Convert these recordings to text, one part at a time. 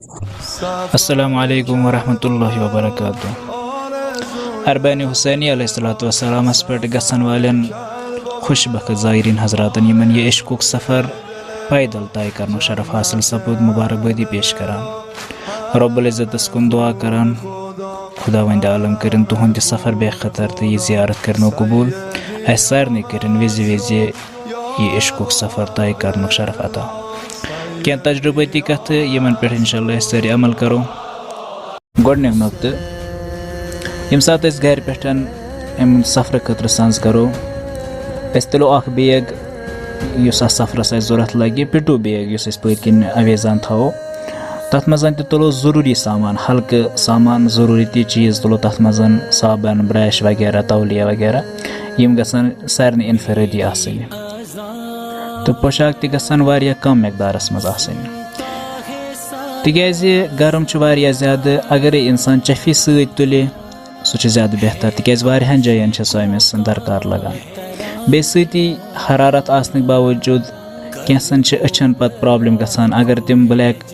अस्सलामु अलैकुम वरहमतुल्लाहि वबरकातुह। अरबानी हुसैनी अलैहिस्सलाम पे गसन वालन खुशबख ज़ायरीन हजरातन यमन ये इश्कुक सफ़र पैदल तय कर शरफ हासिल सपूद मुबारकबादी पेश करान। रब्बुल इज़्ज़तस कुन दुआ करान खुदा वंद आलम करिन तुहंद सफ़र बेखतर तो ये ज़ियारत करनो कबूल अस सारने करिन विज़ ये इश्कुक सफ़र तय कर शरफ अता। क्या तजुर्बती कथ यमन पे इंशाल्लाह सारे अमल करो। गोडनेक नुक्त यम सात घर पे सफ़र खतर संज करो तुलो बैग युस सफ़रस जरूरत लगे पिटू बैग युस पत किन अवेजान थो तथ मज तुलो ज़रूरी सामान हल्के सामान ज़रूरी ती चीज़ तुलो तथ मज साबन ब्रश वगैरह तौलिया वगैरह यम गसन सारे इनफरादी आसनी तो पोशाक ति गसन वारिया कम मकदारस मज आसनी तिक्याज गरम वारिया ज़्यादा अगर इंसान चफी सत तुले सह ज़्यादा बेहतर तिक्याज वारियाहन जायन सह अमिस दरकार लगान बे सती हरारत आसने बावजूद कैसन अछन पत प्रॉब्लम गसान अगर तिम ब्लैक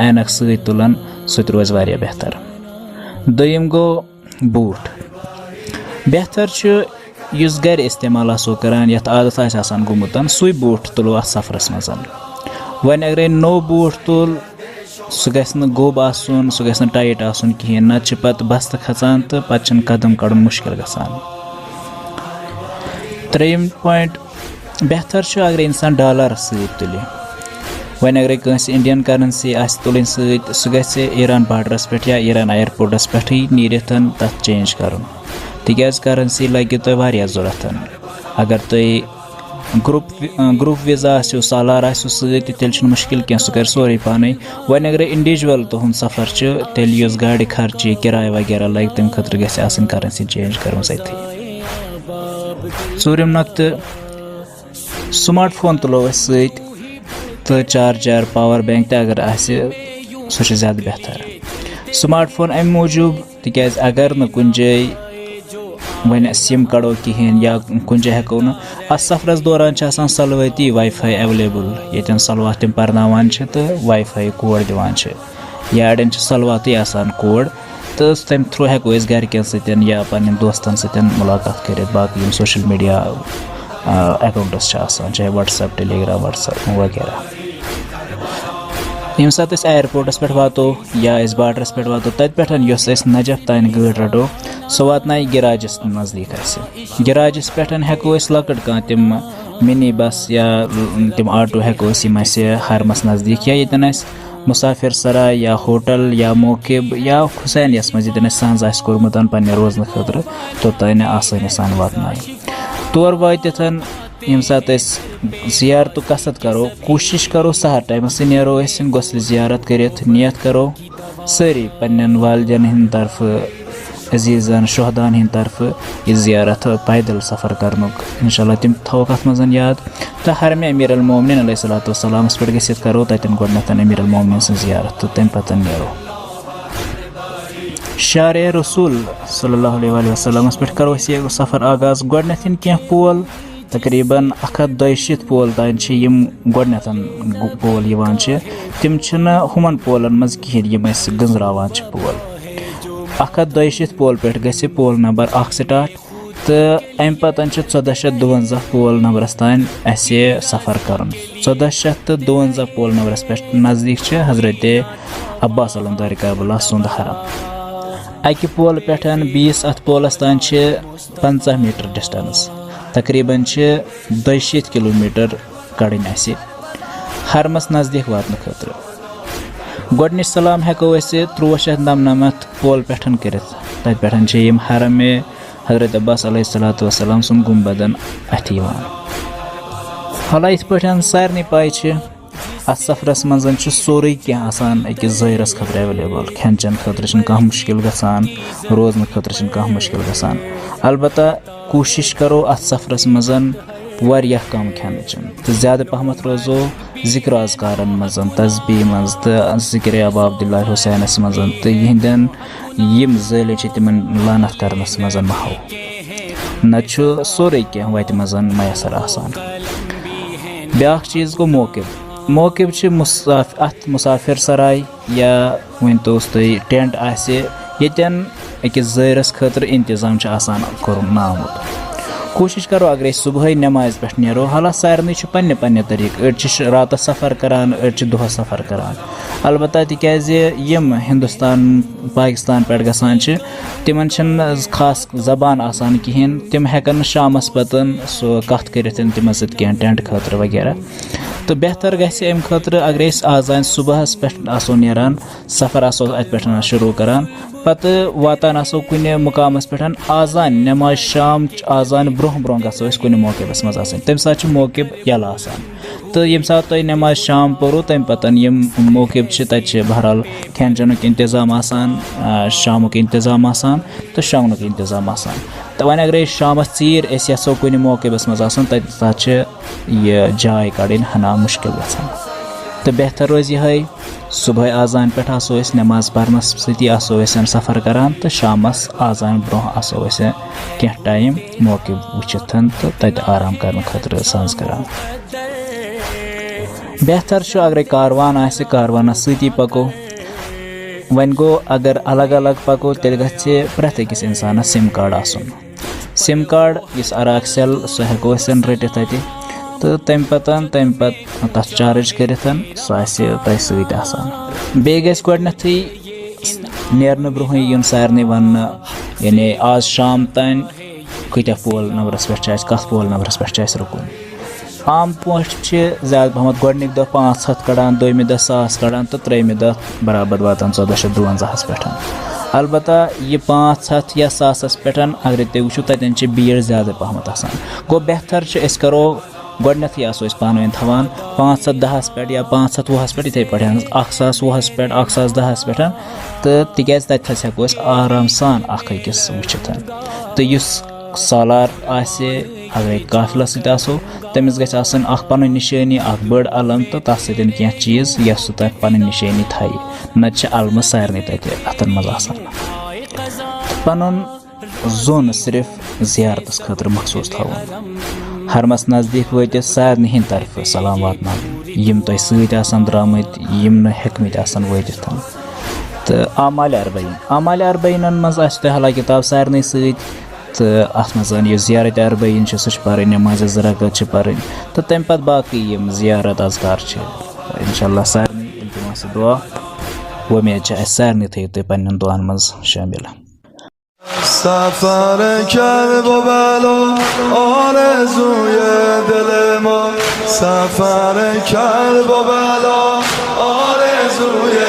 ऐनक सत तुलन सह रोज वारिया बेहतर। दोयम गो बूट बेहतर युस घर इस्तेमाल आसो करान यथ आदत आसान गोमुतन सुई बूट तुलो अथ सफरस मज वन अगर नो बूट तुल सह गस गोब आसन सह गस टाइट आसन कहें नत पत बस्त खचान तो पत कदम कड़न मुश्किल गसान। त्रेयम पॉइंट बेहतर अगर इंसान डॉलर सत तुले वन अगर कंस इंडियन करेंसी आस तुलन सत सह गस ईरान बॉर्डरस पे या ईरान एयरपोर्टस पे नीरिथ तथ चेंज कर तिक्याज करेंसी लगे तो जरूरत अगर तुम ग्रुप वीज़ा आसो सालार आसो सत तेल मुश्किल क्या सह कर सोरे पाने वन अगर इंडिविजुअल तुहद सफ़र तेल गाड़ी खर्च किराए वगैरह लगे तम खतर गसन करेंसी चेंज कर ूरम नक्त स्मार्ट फोन तुलो सत तो चार्जर पावर बैंक अगर सह ज़्यादा बेहतर स्मार्ट फोन अम मूजूब तिक्याज अगर न कुन जाय वन सिम कड़ो कहें या कुन जाय हेको न अस सफरस दौरान सलवती वाई फाई एवेलेबल ये सलवा तम पर्नावान तो वाई फाई कोड दिवान या अड़न सलवाती आसान कोड तो तम थ्रू हेको घरकन सतन या पन्न दोस्तन सतन मुलाकात कर बाकी सोशल मीडिया अकाउंटस चाहे व्हाट्सएप टेलीग्राम व्हाट्सएप वगैरह यम सात एयरपोर्टस पे वातो या बॉर्डरस पे वातो तत पे नजफ तान गाड़ रटो सह वातन गिराजस नज़दीक गिराजस पे हेको लकट कह तम मिनी बस या तम आटो हेको हरमस नज़दीक या ये मुसाफिर सराय या होटल या मोकिब या हुसैन यस मज ये संज कोर्मुत पे रोजन खतर तोतान आसानी सान वातन तौर वातिथ यम सात जियारत कसद करो कोशिश करो सहर टाइम नो गसल जियारत कर नियत करो सारी पन्न वालदेन हंद तरफ अजीज़न शहदान हंद तरफ यह जियारत पैदल सफ़र कर इंशाल्लाह तम थो अत मज याद तो हरम अमीर अलमोमिन अलैहिस्सलाम पे गसित करो तन गोडनथ अमीर अलमोमिन सं जियारत तो तम पत नो शारे रसूल सल्लल्लाहु अलैहि वसल्लम पे करो सफ़र आगाज गोडनथ क्या पोल तकरीबन 120 पोल तान गोडनथ पोल तम हुमन पोलन मज कहें गंजरावान पोल 120 पोल पे गि पोल नंबर 1 स्टार्ट तो अम पतन 1452 पोल नंबरस तान सफ़र कर 1452 पोल नंबरस पे नज़दीक हजरत अब्बास अलमदार करबला सुंद हरम अकि पोल पे 20 अत पोलस तान 50 मीटर डिस्टेंस तकरीबन 200 किलोमीटर कड़न हरमस नज़दीक वातन खतर गोडनिच सलाम हेको 1399 पोल पे कर तत पे हरम हजरत अब्बास अलैहिस्सलाम सुन गुम्बदन अथ हाला इत पे सारे पाई अत सफरस मज सोरे क्या अकिस ज़ायरस खतर एवेलेबल खेन चेन खतर कह मुश्किल गसान रोजन खतर कह मुश्किल गसान अलबत्ता कोशिश करो अत सफरस मज वारिया कम खेन तो ज़्यादा पहमत रोजो जिक्र अज़कारन मज तस्बीह मज तो जिक्र अबा अब्दुल्लाह हुसैनस मज तो यहदन यम ज़ालिम तिमन लानत करनस मज महव नत सोरे क्या वत मज मैसर आसान ब्याख चीज़ गो मौके موقب چھِ اَتھ مُسافِر سراے یا ؤنۍتوس تُہۍ ٹٮ۪نٛٹ آسہِ ییٚتٮ۪ن أکِس زٲیرَس خٲطرٕ اِنتظام چھُ آسان کوٚرمُت آمُت کوٗشِش کَرو اگرے أسۍ صُبحٲے نٮ۪مازِ پٮ۪ٹھ نیرو حالانٛکہِ سارنٕے چھُ پنٛنہِ پنٛنہِ طٔریٖقہٕ أڑۍ چھِ راتَس سفر کَران أڑۍ چھِ دۄہَس سفر کَران البتہ تِکیٛازِ یِم ہِندُستان پاکِستان پٮ۪ٹھ گژھان چھِ تِمَن چھِنہٕ خاص زبان آسان کِہیٖنۍ تِم ہٮ۪کَن نہٕ شامَس پَتہٕ سُہ کَتھ کٔرِتھ تِمَن سۭتۍ کینٛہہ ٹٮ۪نٛٹ خٲطرٕ وغیرہ تہٕ بہتر گژھِ اَمہِ خٲطرٕ اگرے أسۍ آزان صُبحَس پٮ۪ٹھ آسو نیران سفر آسو اَتہِ پٮ۪ٹھ شروٗع کَران پَتہٕ واتان آسو کُنہِ مُقامَس پٮ۪ٹھ آزان نٮ۪ماز شام آزان برونٛہہ برونٛہہ گژھو أسۍ کُنہِ موقعبَس منٛز آسٕنۍ تَمہِ ساتہٕ چھُ موقعب یَلہٕ آسان تہٕ ییٚمہِ ساتہٕ تۄہہِ نٮ۪ماز شام پوٚرو تَمہِ پَتہٕ یِم موقعب چھِ تَتہِ چھِ بہرحال کھٮ۪ن چٮ۪نُک اِنتظام آسان شامُک اِنتظام آسان تہٕ شۄنٛگنُک اِنتظام آسان تہٕ وۄنۍ اگرے شامَس ژیٖرۍ أسۍ یَژھو کُنہِ موقعبَس منٛز آسُن تَتہِ چھِ یہِ جاے کَڑٕنۍ ہنا مُشکل گژھان تہٕ بہتر روزِ یِہوٚے صُبحٲے آزان پٮ۪ٹھ آسو أسۍ نٮ۪ماز پَرنَس سۭتی آسو أسۍ سفر کَران تہٕ شامَس آزان برونٛہہ آسو أسۍ کینٛہہ ٹایم موقعب وٕچھِتھ تہٕ تَتہِ آرام کَرنہٕ خٲطرٕ سٕنٛز کَران بہتر چھُ اگرے کاروان آسہِ کاروانَس سۭتی پَکو وۄنۍ گوٚو اگر الگ الگ پَکو تیٚلہِ گژھِ پرٛٮ۪تھ أکِس اِنسانَس سِم کاڈ آسُن سِم کاڈ یُس اراک سٮ۪ل سُہ ہٮ۪کو أسۍ رٔٹِتھ تَتہِ تہٕ تَمہِ پَتہٕ تَتھ چارٕج کٔرِتھ سُہ آسہِ تۄہہِ سۭتۍ آسان بیٚیہِ گژھِ گۄڈنٮ۪تھٕے نیرنہٕ برونٛہٕے یُن سارنٕے وَننہٕ یعنی آز شام تام کۭتیاہ پول نمبرَس پٮ۪ٹھ چھِ اَسہِ کَتھ پول نمبرَس پٮ۪ٹھ چھِ اَسہِ رُکُن عام پٲٹھۍ چھِ زیادٕ پَہمَتھ گۄڈنِکۍ دۄہ 500 کَڑان دوٚیمہِ دۄہ 1000 کَڑان تہٕ ترٛیٚیِمہِ دۄہ برابر واتان 1452 پٮ۪ٹھ البتہ یہِ 500 یا 1000 پٮ۪ٹھ اگرے تُہۍ وٕچھِو تَتٮ۪ن چھِ بھیٖڑ زیادٕ پَہمَتھ آسان گوٚو بہتر چھُ أسۍ کَرو گۄڈنٮ۪تھٕے آسو أسۍ پانہٕ ؤنۍ تھاوان 500 10 پٮ۪ٹھ یا 500 وُہَس پٮ۪ٹھ یِتھَے پٲٹھۍ 1000 وُہَس پٮ۪ٹھ 1000 10 پٮ۪ٹھ تہٕ تِکیٛازِ تَتہِ تھَس ہٮ۪کو أسۍ آرام سان اَکھ أکِس وٕچھِتھ تہٕ یُس سالار آسہِ اگرے قافلَس سۭتۍ آسو تٔمِس گژھِ آسٕنۍ اَکھ پَنٕنۍ نِشٲنی اَکھ بٔڑ علم تہٕ تَتھ سۭتۍ کینٛہہ چیٖز یۄس سُہ تَتھ پَنٕنۍ نِشٲنی تھایہِ نَتہٕ چھِ علمہٕ سارنٕے تَتہِ اَتھَن منٛز آسان پَنُن زوٚن صرف زِیارتَس خٲطرٕ مخصوٗص تھاوُن حرمَس نزدیٖک وٲتِتھ سارنٕے ہِنٛدۍ طرفہٕ سلام واتناوٕنۍ یِم تۄہہِ سۭتۍ آسان درٛامٕتۍ یِم نہٕ ہیٚکمٕتۍ آسان وٲتِتھ تہٕ اعمالِ اربعیٖنَن منٛز آسہِ تۄہہِ حالانٛکہِ کِتاب سارنٕے سۭتۍ تہٕ اَتھ منٛز یُس زیارت اربعیٖن چھِ سُہ چھِ پَرٕنۍ نٮ۪مازِ 2 رکعت چھِ پَرٕنۍ تہٕ تَمہِ پَتہٕ باقٕے یِم زیارت اذکار چھِ اِنشاء اللہ سارنٕے التماس دُعا وۄمید چھِ اَسہِ سارنٕے تھٲیِو تُہۍ پنٛنٮ۪ن دُعاہَن منٛز شٲمِل سفر کرب و بلا آرزوی دل ما سفر کرب و بلا آرزوی